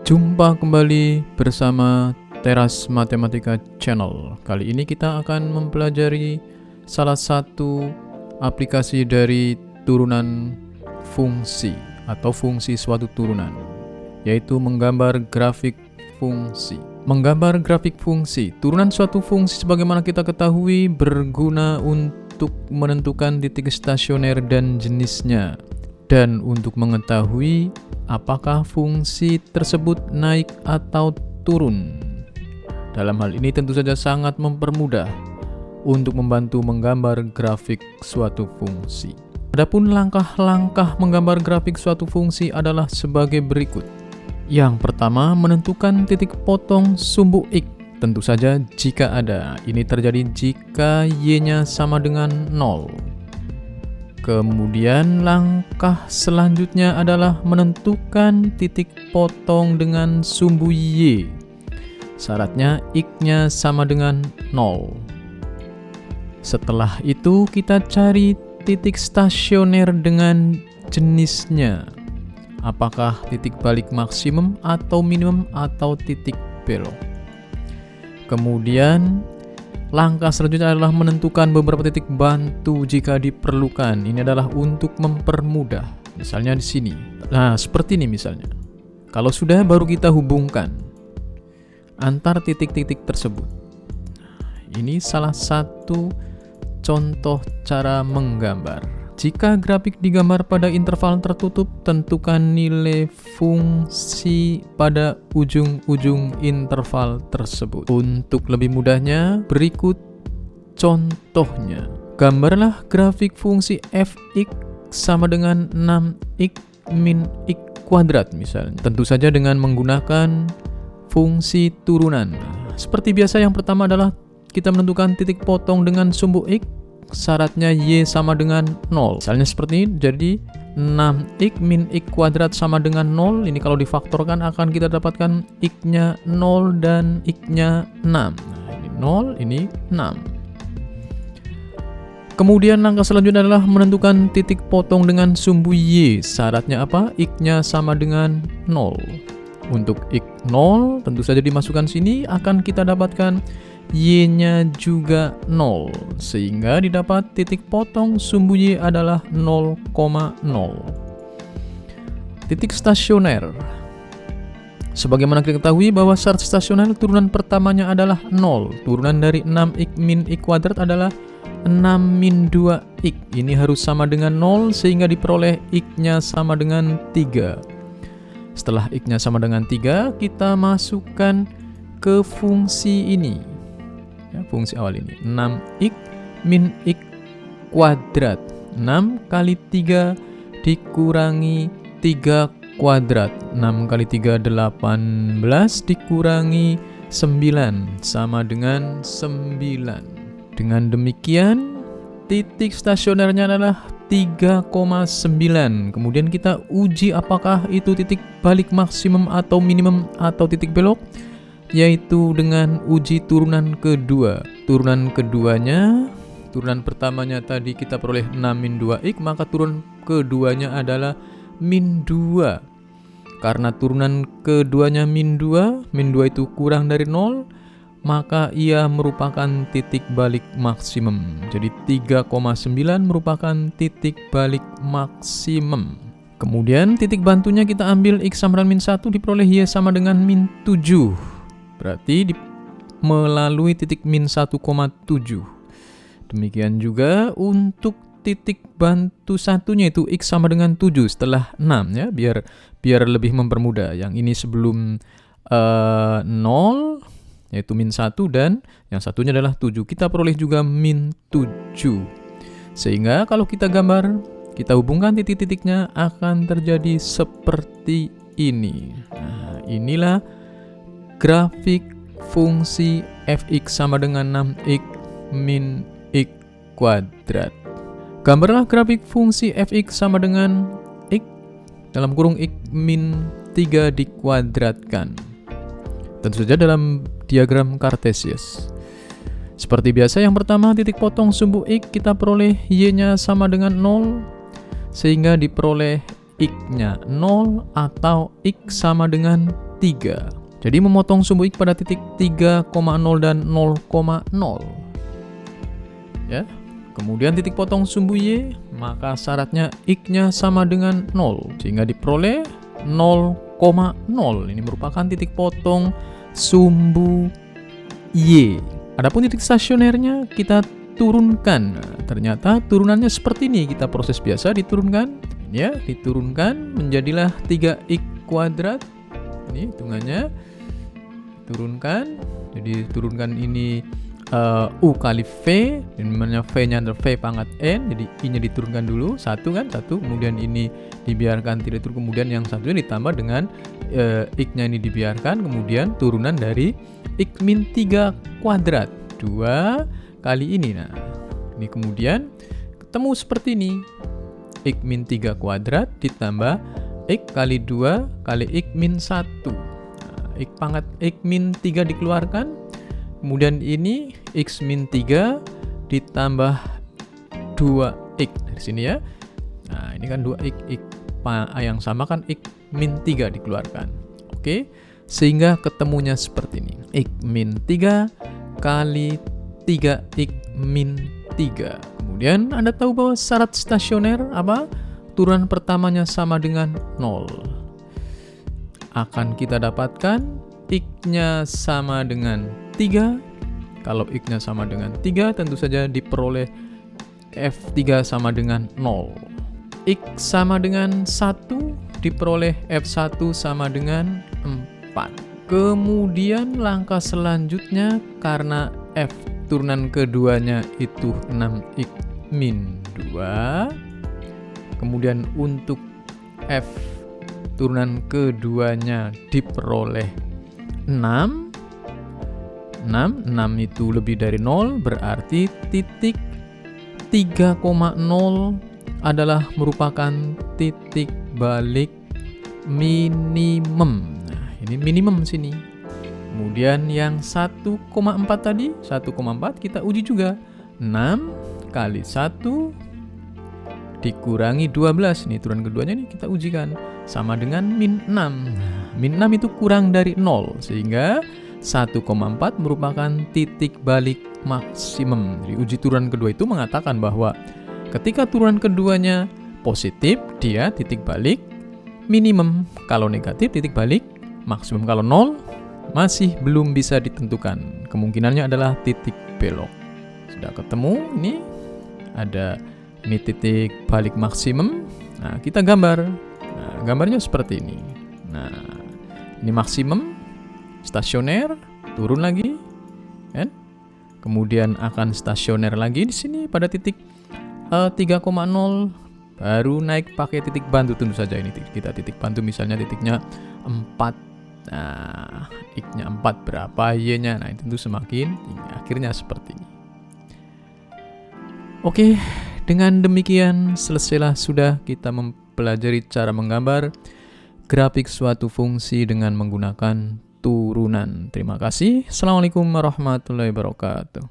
Jumpa kembali bersama Teras Matematika Channel. Kali ini kita akan mempelajari salah satu aplikasi dari turunan fungsi atau fungsi suatu turunan, yaitu menggambar grafik fungsi. Menggambar grafik fungsi, turunan suatu fungsi sebagaimana kita ketahui berguna untuk menentukan titik stasioner dan jenisnya, dan untuk mengetahui apakah fungsi tersebut naik atau turun. Dalam hal ini tentu saja sangat mempermudah untuk membantu menggambar grafik suatu fungsi. Adapun langkah-langkah menggambar grafik suatu fungsi adalah sebagai berikut. Yang pertama, menentukan titik potong sumbu X. Tentu saja jika ada. Ini terjadi jika Y-nya sama dengan 0. Kemudian langkah selanjutnya adalah menentukan titik potong dengan sumbu Y. Syaratnya X-nya sama dengan 0. Setelah itu kita cari titik stasioner dengan jenisnya. Apakah titik balik maksimum atau minimum atau titik belok. Kemudian langkah selanjutnya adalah menentukan beberapa titik bantu jika diperlukan. Ini adalah untuk mempermudah. Misalnya di sini. Nah, seperti ini misalnya. Kalau sudah, baru kita hubungkan antar titik-titik tersebut. Ini salah satu contoh cara menggambar. Jika grafik digambar pada interval tertutup, tentukan nilai fungsi pada ujung-ujung interval tersebut. Untuk lebih mudahnya, berikut contohnya. Gambarlah grafik fungsi fx sama dengan 6x min x kuadrat misalnya. Tentu saja dengan menggunakan fungsi turunan. Seperti biasa, yang pertama adalah kita menentukan titik potong dengan sumbu x. Syaratnya Y sama dengan 0. Misalnya seperti ini, jadi 6x min x kuadrat sama dengan 0. Ini kalau difaktorkan akan kita dapatkan x-nya 0 dan x-nya 6. Nah, ini 0, ini 6. Kemudian langkah selanjutnya adalah menentukan titik potong dengan sumbu Y. Syaratnya apa? X-nya sama dengan 0. Untuk x 0 tentu saja dimasukkan sini, akan kita dapatkan Y-nya juga 0, sehingga didapat titik potong sumbu Y adalah 0,0. Titik stasioner. Sebagaimana kita ketahui bahwa syarat stasioner turunan pertamanya adalah 0. Turunan dari 6x min x kuadrat adalah 6 min 2x. Ini harus sama dengan 0 sehingga diperoleh x-nya sama dengan 3. Setelah x-nya sama dengan 3, kita masukkan ke fungsi ini. Ya, fungsi awal ini 6x min x kuadrat. 6 kali 3 dikurangi 3 kuadrat. 6 kali 3 18 dikurangi 9 sama dengan 9. Dengan demikian titik stasionernya adalah 3,9. Kemudian kita uji apakah itu titik balik maksimum atau minimum atau titik belok, yaitu dengan uji turunan kedua. Turunan keduanya, turunan pertamanya tadi kita peroleh 6 min 2x, maka turunan keduanya adalah min 2. Karena turunan keduanya min 2 itu kurang dari 0, maka ia merupakan titik balik maksimum. Jadi 3,9 merupakan titik balik maksimum. Kemudian titik bantunya kita ambil x sama dengan min 1, diperoleh y sama dengan min 7. Berarti melalui titik min 1,7. Demikian juga untuk titik bantu satunya, itu x sama dengan 7 setelah 6 ya, biar lebih mempermudah. Yang ini sebelum 0 yaitu min 1 dan yang satunya adalah 7. Kita peroleh juga min 7. Sehingga kalau kita gambar, kita hubungkan titik-titiknya akan terjadi seperti ini. Nah, inilah grafik fungsi fx sama dengan 6x min x kuadrat. Gambarlah grafik fungsi fx sama dengan x dalam kurung x min 3 dikuadratkan. Tentu saja dalam diagram Cartesius. Seperti biasa, yang pertama titik potong sumbu x kita peroleh y-nya sama dengan 0, sehingga diperoleh x-nya 0 atau x sama dengan 3. Jadi memotong sumbu X pada titik 3,0 dan 0,0. Ya. Kemudian titik potong sumbu Y, maka syaratnya X-nya sama dengan 0, sehingga diperoleh 0,0. Ini merupakan titik potong sumbu Y. Adapun titik stasionernya kita turunkan. Nah, ternyata turunannya seperti ini. Kita proses biasa diturunkan, ya, diturunkan menjadilah 3x kuadrat. Ini hitungannya turunkan. Jadi turunkan ini U kali V, dimana V-nya adalah V pangkat N, jadi I-nya diturunkan dulu, 1 kan, 1, kemudian ini dibiarkan tidak turun, kemudian yang satunya ditambah dengan X-nya ini dibiarkan, kemudian turunan dari X min 3 kuadrat, 2 kali ini. Nah, ini kemudian ketemu seperti ini, X min 3 kuadrat ditambah X kali 2 kali X min 1. Nah, X pangkat X min 3 dikeluarkan, kemudian ini X min 3 ditambah 2X dari sini ya. Nah, ini kan 2X, yang sama kan X min 3 dikeluarkan. Oke, sehingga ketemunya seperti ini. X min 3 kali 3X min 3. Kemudian Anda tahu bahwa syarat stasioner apa? Turunan pertamanya sama dengan 0. Akan kita dapatkan X-nya sama dengan 3. Kalau X-nya sama dengan 3, tentu saja diperoleh F3 sama dengan 0. X sama dengan 1, diperoleh F1 sama dengan 4. Kemudian langkah selanjutnya, karena F turunan keduanya itu 6X min 2. Kemudian untuk F turunan keduanya diperoleh 6 itu lebih dari 0, berarti titik 3,0 adalah merupakan titik balik minimum. Nah, ini minimum sini. Kemudian yang 1,4 tadi, 1,4 kita uji juga. 6 kali 1 dikurangi 12, ini turunan keduanya nih kita ujikan, sama dengan min 6. Nah, min 6 itu kurang dari 0, sehingga 1,4 merupakan titik balik maksimum. Jadi uji turunan kedua itu mengatakan bahwa ketika turunan keduanya positif, dia titik balik minimum. Kalau negatif, titik balik maksimum. Kalau 0, masih belum bisa ditentukan. Kemungkinannya adalah titik belok. Sudah ketemu, ini ada ini titik balik maksimum. Nah, kita gambar. Nah, gambarnya seperti ini. Nah, ini maksimum, stasioner, turun lagi, kan? Kemudian akan stasioner lagi di sini pada titik 3,0, baru naik pakai titik bantu. Tentu saja ini kita titik bantu, misalnya titiknya 4. Nah, X-nya 4 berapa, Y-nya? Nah, tentu semakin tinggi. Akhirnya seperti ini. Oke, dengan demikian selesailah sudah kita mempelajari cara menggambar grafik suatu fungsi dengan menggunakan turunan. Terima kasih. Assalamualaikum warahmatullahi wabarakatuh.